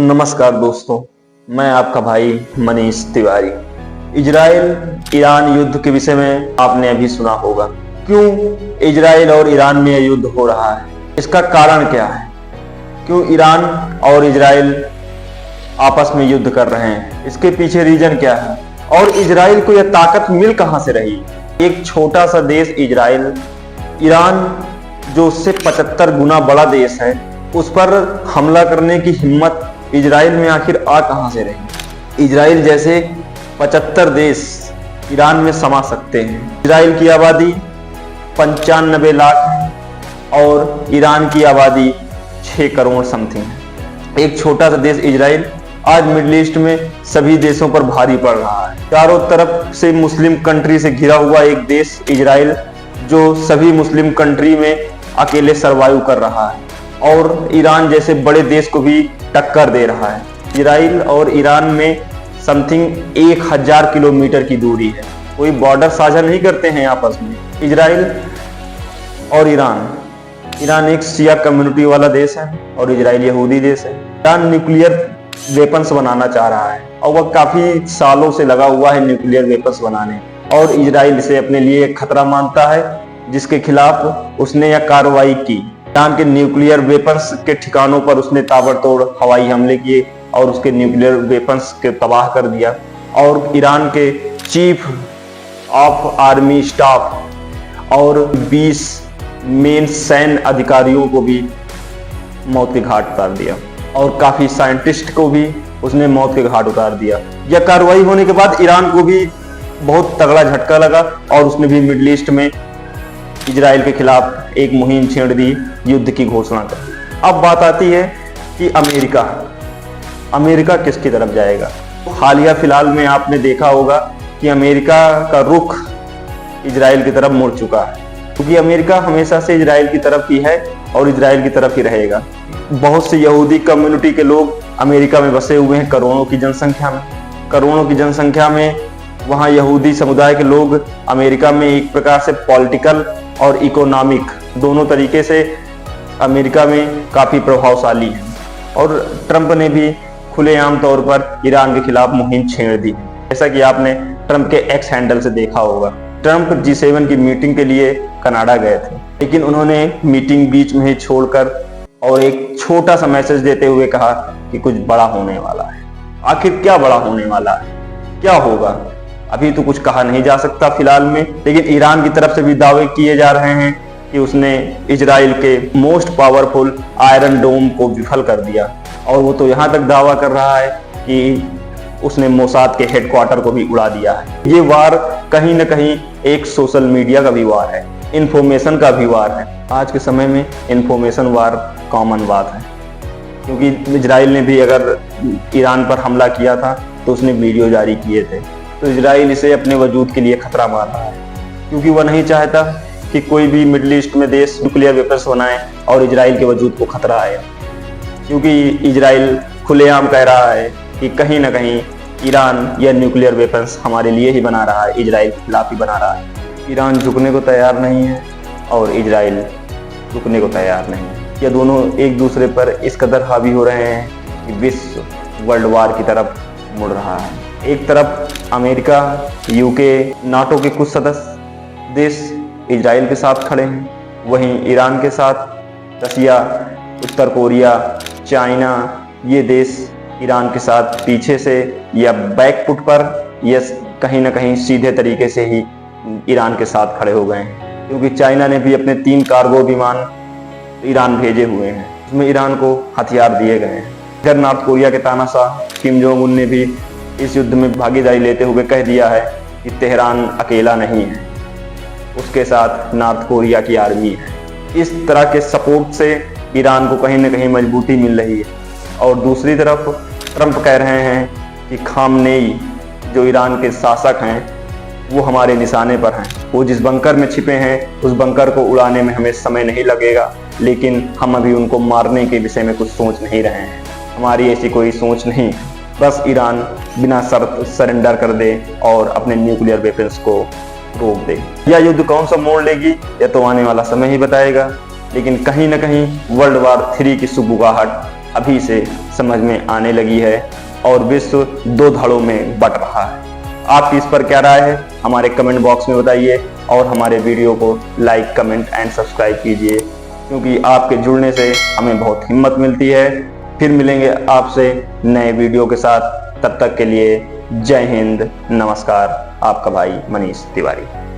नमस्कार दोस्तों, मैं आपका भाई मनीष तिवारी। इजराइल ईरान युद्ध के विषय में आपने अभी सुना होगा। क्यों इजराइल और ईरान में यह युद्ध हो रहा है, इसका कारण क्या है? क्यों ईरान और इजराइल आपस में युद्ध कर रहे हैं, इसके पीछे रीजन क्या है? और इजराइल को यह ताकत मिल कहां से रही? एक छोटा सा देश इजराइल, ईरान जो उससे 75 गुना बड़ा देश है, उस पर हमला करने की हिम्मत इजराइल में आखिर आ कहां से रही? इजराइल जैसे 75 देश ईरान में समा सकते हैं। इजराइल की आबादी 95 लाख है और ईरान की आबादी 6 करोड़ समथिंग है। एक छोटा सा देश इजराइल आज मिडिल ईस्ट में सभी देशों पर भारी पड़ रहा है। चारों तरफ से मुस्लिम कंट्री से घिरा हुआ एक देश इजराइल, जो सभी मुस्लिम कंट्री में अकेले सर्वाइव कर रहा है और ईरान जैसे बड़े देश को भी टक्कर दे रहा है। इजराइल और ईरान में समथिंग 1000 किलोमीटर की दूरी है। कोई बॉर्डर साझा नहीं करते हैं आपस में इजराइल और ईरान एक शिया कम्युनिटी वाला देश है और इजराइल यहूदी देश है। ईरान न्यूक्लियर वेपन्स बनाना चाह रहा है और वह काफी सालों से लगा हुआ है न्यूक्लियर वेपन्स बनाने, और इजराइल इसे अपने लिए एक खतरा मानता है, जिसके खिलाफ उसने यह कार्रवाई की। ईरान के न्यूक्लियर वेपन्स के ठिकानों पर उसने ताबड़तोड़ हवाई हमले किए और उसके न्यूक्लियर वेपन्स के तबाह कर दिया। और ईरान के चीफ ऑफ आर्मी स्टाफ और 20 मेन सैन्य अधिकारियों को भी मौत के घाट उतार दिया और काफी साइंटिस्ट को भी उसने मौत के घाट उतार दिया। यह कार्रवाई होने के बाद ईरान को भी बहुत तगड़ा झटका लगा और उसने भी मिडिल ईस्ट में इजराइल के खिलाफ एक मुहिम छेड़ दी, युद्ध की घोषणा कर दी। अब बात आती है कि अमेरिका किसकी तरफ जाएगा। हालिया फिलहाल में आपने देखा होगा कि अमेरिका का रुख इजराइल की तरफ मुड़ चुका है, क्योंकि अमेरिका हमेशा से इजराइल की तरफ ही है और इजराइल की तरफ ही रहेगा। बहुत से यहूदी कम्युनिटी के लोग अमेरिका में बसे हुए हैं, करोड़ों की जनसंख्या में वहाँ यहूदी समुदाय के लोग अमेरिका में एक प्रकार से पॉलिटिकल और इकोनॉमिक दोनों तरीके से अमेरिका में काफी प्रभावशाली है। और ट्रंप ने भी खुलेआम तौर पर ईरान के खिलाफ मुहिम छेड़ दी, जैसा कि आपने ट्रंप के एक्स हैंडल से देखा होगा। ट्रंप G7 की मीटिंग के लिए कनाडा गए थे, लेकिन उन्होंने मीटिंग बीच में ही छोड़कर और एक छोटा सा मैसेज देते हुए कहा कि कुछ बड़ा होने वाला है। आखिर क्या बड़ा होने वाला है, क्या होगा, अभी तो कुछ कहा नहीं जा सकता फिलहाल में। लेकिन ईरान की तरफ से भी दावे किए जा रहे हैं कि उसने इजराइल के मोस्ट पावरफुल आयरन डोम को विफल कर दिया, और वो तो यहाँ तक दावा कर रहा है कि उसने मोसाद के हेडक्वार्टर को भी उड़ा दिया है। ये वार कहीं न कहीं एक सोशल मीडिया का भी वार है, इंफॉर्मेशन का भी वार है। आज के समय में इंफॉर्मेशन वार कॉमन बात है, क्योंकि इजराइल ने भी अगर ईरान पर हमला किया था तो उसने वीडियो जारी किए थे। तो इजराइल इसे अपने वजूद के लिए खतरा मान रहा है, क्योंकि वह नहीं चाहता कि कोई भी मिडिल ईस्ट में देश न्यूक्लियर वेपन्स बनाए और इजराइल के वजूद को खतरा आए। क्योंकि इजराइल खुलेआम कह रहा है कि कहीं ना कहीं ईरान यह न्यूक्लियर वेपन्स हमारे लिए ही बना रहा है, इजराइल के खिलाफ ही बना रहा है। ईरान झुकने को तैयार नहीं है और इजराइल रुकने को तैयार नहीं है। यह दोनों एक दूसरे पर इस कदर हावी हो रहे हैं कि विश्व वर्ल्ड वार की तरफ मुड़ रहा है। एक तरफ अमेरिका, यूके, नाटो के कुछ सदस्य देश इजराइल के साथ खड़े हैं, वहीं ईरान के साथ रसिया, उत्तर कोरिया, चाइना, ये देश ईरान के साथ पीछे से या बैकफुट पर या कहीं ना कहीं सीधे तरीके से ही ईरान के साथ खड़े हो गए हैं। क्योंकि चाइना ने भी अपने 3 कार्गो विमान ईरान भेजे हुए हैं, उसमें ईरान को हथियार दिए गए हैं। इधर नॉर्थ कोरिया के तानाशाह किम जोंग उन ने भी इस युद्ध में भागीदारी लेते हुए कह दिया है कि तेहरान अकेला नहीं है, उसके साथ नॉर्थ कोरिया की आर्मी है। इस तरह के सपोर्ट से ईरान को कहीं न कहीं मजबूती मिल रही है। और दूसरी तरफ ट्रंप कह रहे हैं कि खामनेई जो ईरान के शासक हैं वो हमारे निशाने पर हैं, वो जिस बंकर में छिपे हैं उस बंकर को उड़ाने में हमें समय नहीं लगेगा, लेकिन हम अभी उनको मारने के विषय में कुछ सोच नहीं रहे हैं। हमारी ऐसी कोई सोच नहीं है, बस ईरान बिना शर्त सरेंडर कर दे और अपने न्यूक्लियर वेपन्स को रोक दे। यह युद्ध कौन सा मोड़ लेगी यह तो आने वाला समय ही बताएगा, लेकिन कहीं न कहीं वर्ल्ड वार 3 की सुगबुगाहट अभी से समझ में आने लगी है और विश्व दो धड़ों में बट रहा है। आपकी इस पर क्या राय है हमारे कमेंट बॉक्स में बताइए और हमारे वीडियो को लाइक, कमेंट एंड सब्सक्राइब कीजिए, क्योंकि आपके जुड़ने से हमें बहुत हिम्मत मिलती है। फिर मिलेंगे आपसे नए वीडियो के साथ, तब तक के लिए जय हिंद, नमस्कार। आपका भाई मनीष तिवारी।